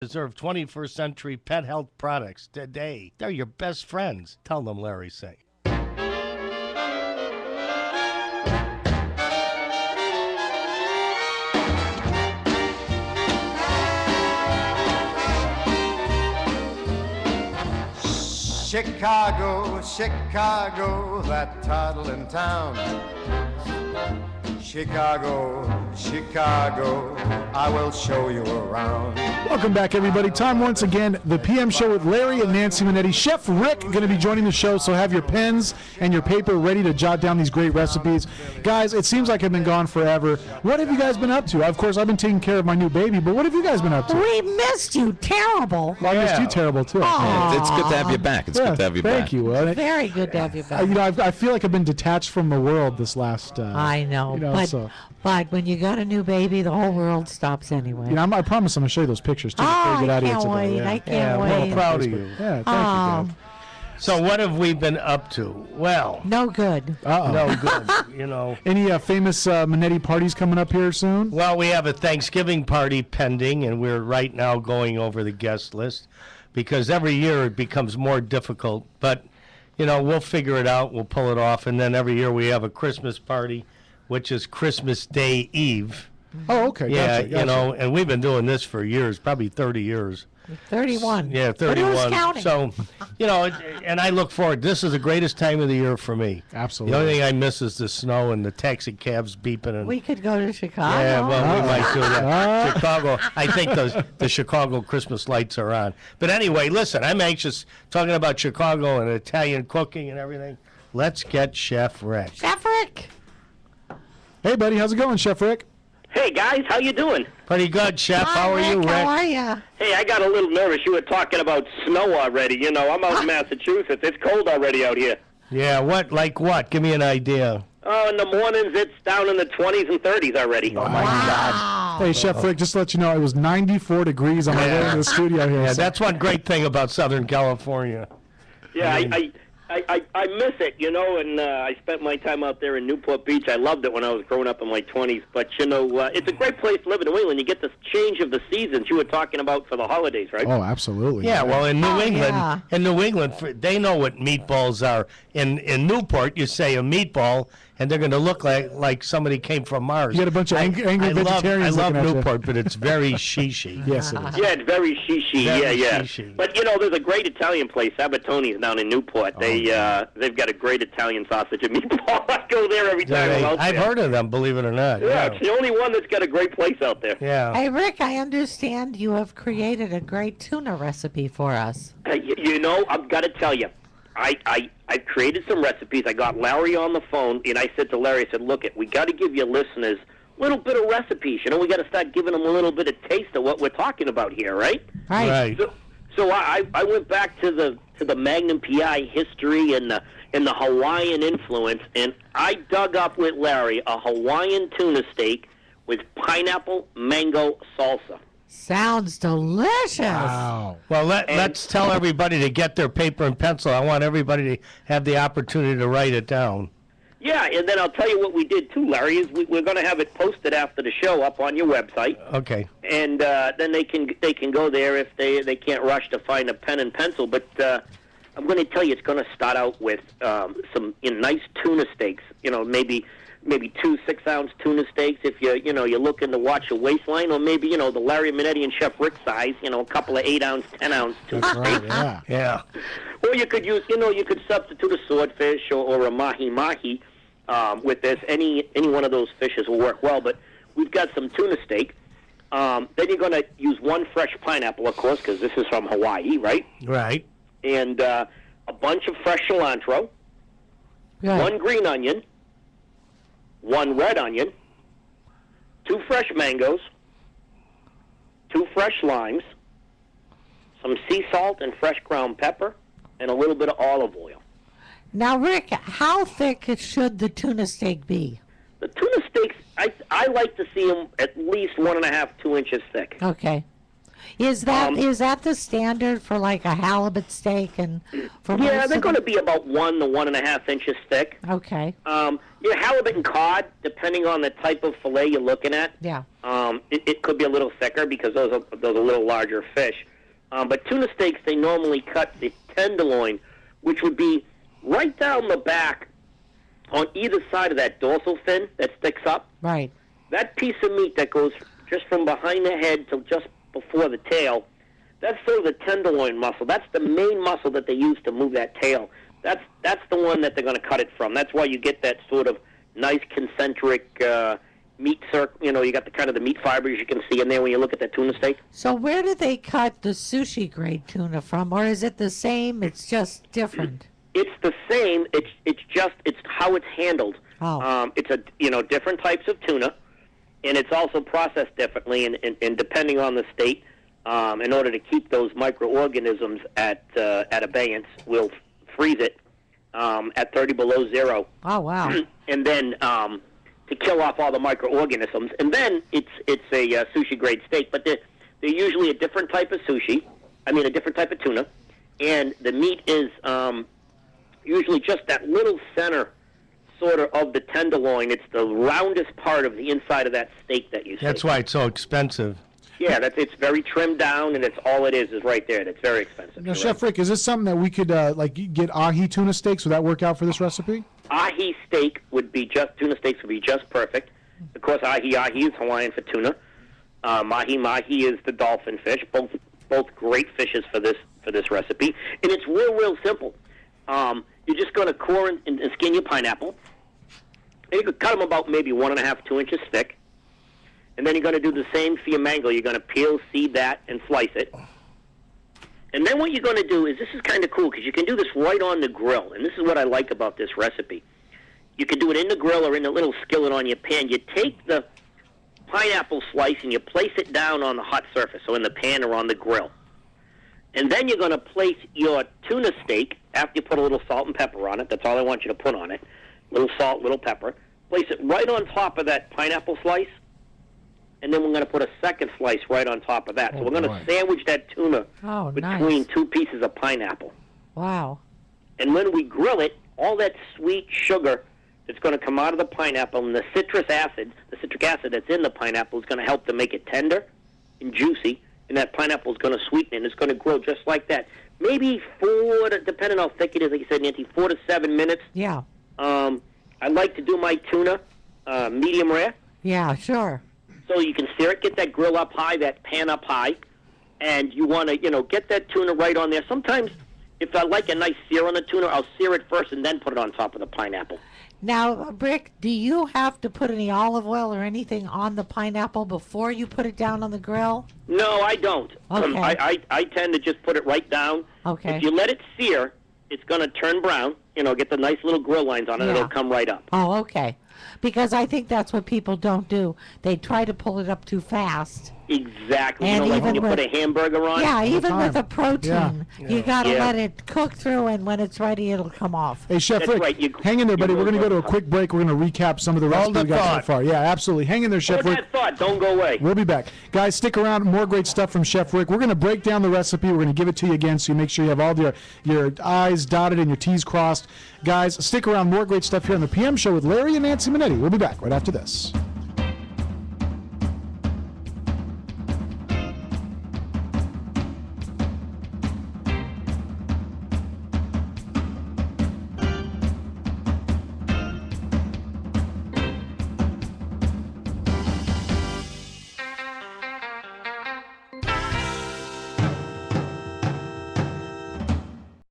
Deserve 21st century pet health products today. They're your best friends. Tell them Larry sing. Chicago, Chicago, that toddling town. Chicago, Chicago, I will show you around. Welcome back, everybody. Time once again, the PM show with Larry and Nancy Manetti. Chef Rick going to be joining the show, so have your pens and your paper ready to jot down these great recipes. Guys, it seems like I've been gone forever. What have you guys been up to? Of course, I've been taking care of my new baby, but what have you guys been up to? We missed you terrible. Well, I missed you terrible, too. Yeah, it's good to have you back. It's good to have you back. Thank you. Very good to have you back. I feel like I've been detached from the world this last... I know, but when you got a new baby, the whole world stops anyway. I promise I'm going to show you those pictures, too. I can't wait. I can't wait. I'm proud of you. Yeah, thank you, guys. So what have we been up to? Well, no good. No good, Any famous Manetti parties coming up here soon? Well, we have a Thanksgiving party pending, and we're right now going over the guest list because every year it becomes more difficult. But, we'll figure it out. We'll pull it off. And then every year we have a Christmas party, which is Christmas Day Eve. Oh, okay. Yeah, gotcha. And we've been doing this for years, probably 30 years. 31. Yeah, 31. But who's counting? So, and I look forward. This is the greatest time of the year for me. Absolutely. The only thing I miss is the snow and the taxi cabs beeping. And we could go to Chicago. Yeah, well, we might do that. Chicago. I think the Chicago Christmas lights are on. But anyway, listen, I'm anxious talking about Chicago and Italian cooking and everything. Let's get Chef Rick. Chef Rick. Hey, buddy. How's it going, Chef Rick? Hey, guys, how you doing? Pretty good, Chef. Hi, how are you, Rick? How are you? Hey, I got a little nervous. You were talking about snow already. I'm out in Massachusetts. It's cold already out here. Yeah, what? Like what? Give me an idea. Oh, in the mornings, it's down in the 20s and 30s already. Oh, my God. Hey, Chef Rick, just to let you know, it was 94 degrees on my way into the studio here. Yeah, so. that's one great thing about Southern California. Yeah, I miss it, and I spent my time out there in Newport Beach. I loved it when I was growing up in my 20s. But, it's a great place to live in New England. You get this change of the seasons you were talking about for the holidays, right? Oh, absolutely. Yeah, well, in New England, they know what meatballs are. In Newport, you say a meatball, and they're going to look like somebody came from Mars. You got a bunch of angry vegetarians. I love Newport, but it's very shishy. Yes, it is. Yeah, it's very shishy. Shishy. But there's a great Italian place, Sabatoni's down in Newport. They've got a great Italian sausage and meatball. I go there every time I'm out there. I've heard of them, believe it or not. Yeah, it's the only one that's got a great place out there. Yeah. Hey, Rick, I understand you have created a great tuna recipe for us. I've got to tell you, I created some recipes. I got Larry on the phone, and I said to Larry, I said, look, we got to give your listeners a little bit of recipes. We got to start giving them a little bit of taste of what we're talking about here, right? Right. So I went back to the Magnum PI history and the Hawaiian influence, and I dug up with Larry a Hawaiian tuna steak with pineapple mango salsa. Sounds delicious. Wow. Well, let's tell everybody to get their paper and pencil. I want everybody to have the opportunity to write it down. Yeah, and then I'll tell you what we did too, Larry. Is we're going to have it posted after the show up on your website. Okay. And then they can go there if they can't rush to find a pen and pencil. But I'm going to tell you, it's going to start out with some nice tuna steaks. Maybe 2 6-ounce tuna steaks if you're looking to watch a waistline, or maybe the Larry Manetti and Chef Rick size, a couple of 8-ounce, 10-ounce tuna steaks. Right, yeah. Or you could use, you could substitute a swordfish or a mahi-mahi with this. Any one of those fishes will work well. But we've got some tuna steak. Then you're going to use 1 fresh pineapple, of course, because this is from Hawaii, right? Right. And a bunch of fresh cilantro, Good. 1 green onion, 1 red onion, 2 fresh mangoes, 2 fresh limes, some sea salt and fresh ground pepper, and a little bit of olive oil. Now, Rick, how thick should the tuna steak be? The tuna steaks, I like to see them at least 1.5, 2 inches thick. Okay. Is that the standard for like a halibut steak and for Yeah, they're going to be about 1 to 1.5 inches thick. Okay. Halibut and cod, depending on the type of fillet you're looking at. Yeah. It could be a little thicker because those are a little larger fish. But tuna steaks, they normally cut the tenderloin, which would be right down the back on either side of that dorsal fin that sticks up. Right. That piece of meat that goes just from behind the head till just before the tail, that's sort of the tenderloin muscle. That's the main muscle that they use to move that tail. That's the one that they're going to cut it from. That's why you get that sort of nice concentric meat circle. You got the kind of the meat fibers you can see in there when you look at that tuna steak. So where do they cut the sushi grade tuna from, or is it the same? It's just different. It's the same. It's how it's handled. Oh. It's different types of tuna, and it's also processed differently. And depending on the state, in order to keep those microorganisms at abeyance, we'll freeze it at 30 below zero. Oh wow! And then to kill off all the microorganisms, and then it's a sushi grade steak. But they're usually a different type of sushi. I mean, a different type of tuna, and the meat is usually just that little center sort of the tenderloin. It's the roundest part of the inside of that steak that you see. That's why it's so expensive. Yeah, it's very trimmed down, and it's all it is right there. And it's very expensive. Now, Chef Rick, is this something that we could get ahi tuna steaks? Would that work out for this recipe? Ahi steak tuna steaks would be just perfect. Of course, ahi is Hawaiian for tuna. Mahi is the dolphin fish. Both great fishes for this recipe, and it's real simple. You're just going to core and skin your pineapple. And you could cut them about maybe 1.5 to 2 inches thick. And then you're going to do the same for your mango. You're going to peel, seed that, and slice it. And then what you're going to do is, this is kind of cool because you can do this right on the grill. And this is what I like about this recipe. You can do it in the grill or in a little skillet on your pan. You take the pineapple slice and you place it down on the hot surface, so in the pan or on the grill. And then you're going to place your tuna steak, after you put a little salt and pepper on it. That's all I want you to put on it. Little salt, little pepper. Place it right on top of that pineapple slice. And then we're going to put a second slice right on top of that. So we're going to sandwich that tuna between two pieces of pineapple. Wow. And when we grill it, all that sweet sugar that's going to come out of the pineapple and the citric acid that's in the pineapple is going to help to make it tender and juicy. And that pineapple is going to sweeten it, and it's going to grow just like that. Maybe depending on how thick it is, like you said, Nancy, 4 to 7 minutes. Yeah. I like to do my tuna medium rare. Yeah, sure. So you can sear it, get that grill up high, that pan up high, and you want to, get that tuna right on there. Sometimes, if I like a nice sear on the tuna, I'll sear it first and then put it on top of the pineapple. Now, Rick, do you have to put any olive oil or anything on the pineapple before you put it down on the grill? No, I don't. Okay. I tend to just put it right down. Okay. If you let it sear, it's going to turn brown. Get the nice little grill lines on it. Yeah. It'll come right up. Oh, okay. Because I think that's what people don't do. They try to pull it up too fast. Exactly. And like when even you put a hamburger on. Yeah, even with a protein, you got to Yeah. let it cook through, and when it's ready, it'll come off. Hey, Chef That's Rick, right. hang in there, buddy. you We're going to go to a will- quick break. We're going to recap some of the recipes the we got so thought. far. Yeah, absolutely. Hang in there, Chef Hold Rick. that thought. Don't go away. We'll be back. Guys, stick around. More great stuff from Chef Rick. We're going to break down the recipe. We're going to give it to you again so you make sure you have all your I's dotted and your T's crossed. Guys, stick around. More great stuff here on the PM Show with Larry and Nancy Manetti. We'll be back right after this.